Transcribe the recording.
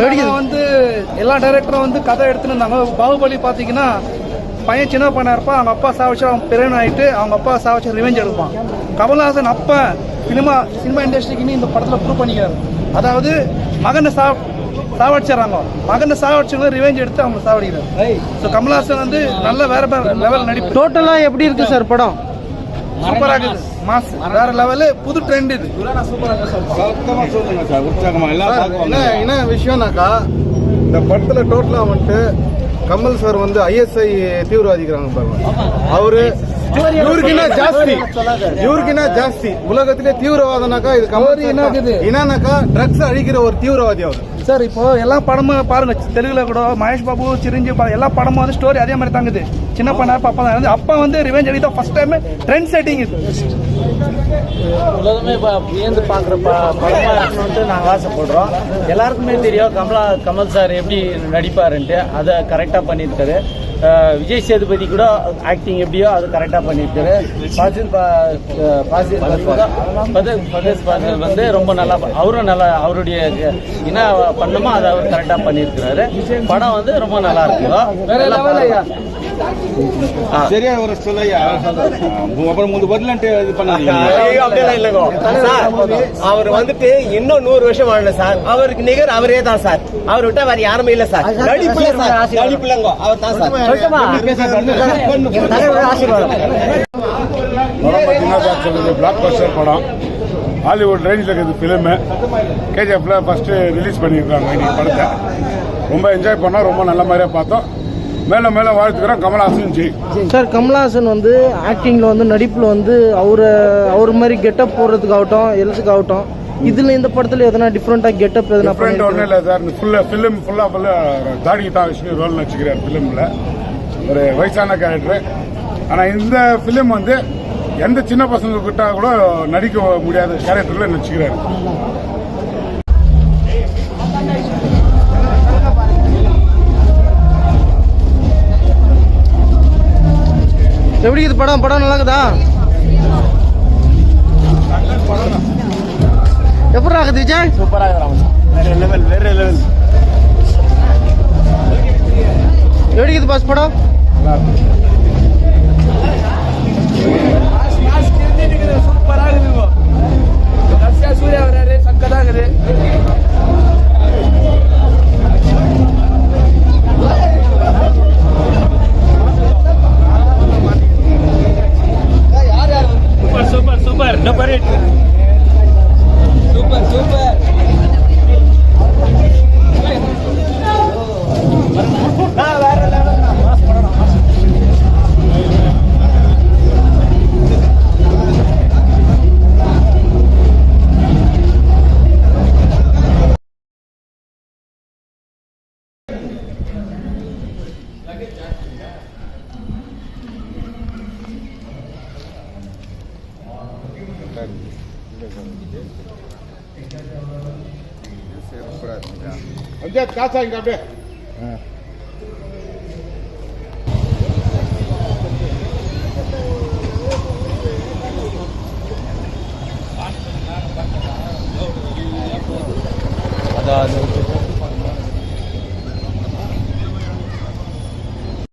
வந்து எல்லா டைரக்டரும் வந்து கதை எடுத்துன்னு இருந்தாங்க. பாகுபலி பார்த்தீங்கன்னா பையன் சின்ன பையனா இருப்பான், அவங்க அப்பா சாவச்சு அவன் பிறன் ஆகிட்டு அவங்க அப்பா சாவச்சு ரிவெஞ்ச் எடுப்பான். கமல்ஹாசன் அப்போ சினிமா இண்டஸ்ட்ரிக்குன்னு இந்த படத்தில் ப்ரூவ் பண்ணிக்கிறாரு. அதாவது மகனை சாவடிச்சிடறாங்க, மகனை சாவடிச்சவங்க ரிவெஞ்ச் எடுத்து அவங்க சாவடிக்கிறார். ஸோ கமல்ஹாசன் வந்து நல்ல வேற லெவல் நடிப்பு. டோட்டலாக எப்படி இருக்கு சார் படம்? சூப்பரா இருக்குது, மாஸ் வேற லெவலு, புது ட்ரெண்ட் இது. என்ன விஷயம்னாக்கா இந்த படத்துல டோட்டலா வந்துட்டு கமல் சார் வந்து ISI தீவிரவாதிக்கிறாங்க பாருங்க. அவரு இவருக்குன்னா ஜாஸ்தி உலகத்திலே தீவிரவாதனாக்கா இது கமல் என்னன்னாக்கா ட்ரக்ஸ் அழிக்கிற ஒரு தீவிரவாதி அவர் சார். இப்போ எல்லா படமும் பாருங்க, தெலுங்குல கூட மகேஷ் பாபு, சிரஞ்சீவி எல்லா படமும் வந்து ஸ்டோரி அதே மாதிரி தாங்குது. சின்ன பண்ண அப்பா தான் அப்பா வந்து ரிவெஞ்ச் எடுத்தா ஃபர்ஸ்ட் டைம் ட்ரெண்ட் செட்டிங் இது. உலகமே வியந்து பார்க்குற படமா இருக்கணும்ட்டு நாங்கள் ஆசைப்படுறோம். எல்லாருக்குமே தெரியும் கமல் சார் எப்படி நடிப்பாருன்ட்டு, அதை கரெக்டாக பண்ணியிருக்காரு. விஜய் சேதுபதி கூட ஆக்டிங் எப்படியோ அது கரெக்டாக பண்ணியிருக்காரு. வந்து ரொம்ப நல்லா, அவரும் நல்லா அவருடைய என்ன பண்ணணுமோ அதை அவர் கரெக்டாக பண்ணியிருக்கிறாரு. படம் வந்து ரொம்ப நல்லா இருக்கு. சரியா ஒரு சொல்லையா அப்புறம் முந்து பதிலன்ட்டு இது பண்ணாதீங்க. அவர் வந்துட்டு இன்னும் 100 வருஷம் வாழல சார். அவருக்கு நிகர் அவரே தான் சார். அவர் விட்டா வேற யாருமே இல்ல சார். நடிப்புலங்கோ அவர் தான் சார். பிளாக் பஸ்டர் படம், ஹாலிவுட் ரேஞ்சில் இருக்குது ஃபிலிமு. KGF ஃபர்ஸ்ட் ரிலீஸ் பண்ணியிருக்காங்க இன்னைக்கு படத்தை. ரொம்ப என்ஜாய் பண்ணோம், ரொம்ப நல்ல மாதிரியா பார்த்தோம். மேலே மேலே வாழ்த்துக்கிறோம் கமல்ஹாசன் ஜி. சார் கமல்ஹாசன் வந்து ஆக்டிங்கில் வந்து நடிப்பில் வந்து அவர் மாதிரி கெட்டப் போடுறதுக்காகட்டும் எல்லாத்துக்காகட்டும், இதில் இந்த படத்தில் எதனா டிஃப்ரெண்ட்டாக கெட்டப் எதனா ஒன்றும் இல்லை சார். ஃபுல்லாக தாடி தான் விஷ்ணு ரோல் வச்சுக்கிறார் ஃபிலிமில், ஒரு வயசான கேரக்டர். ஆனால் இந்த ஃபிலிம் வந்து எந்த சின்ன பசங்க கிட்ட கூட நடிக்க முடியாத கேரக்டரில் நடிச்சுக்கிறாரு. எப்படி இது படம் நல்லா இருக்குதா? எப்படி ஆகுது விஜய்? சூப்பராக வேற லெவல். எப்படி இது பாஸ் படம்? சூப்பராக இருக்குது. சூர்யா வராரு, சக்கதாக இருக்குது. சூப்பர் நம்பர் 8 சூப்பர் வேற லெவல் மாஸ் படம். காசா இங்க அப்படியே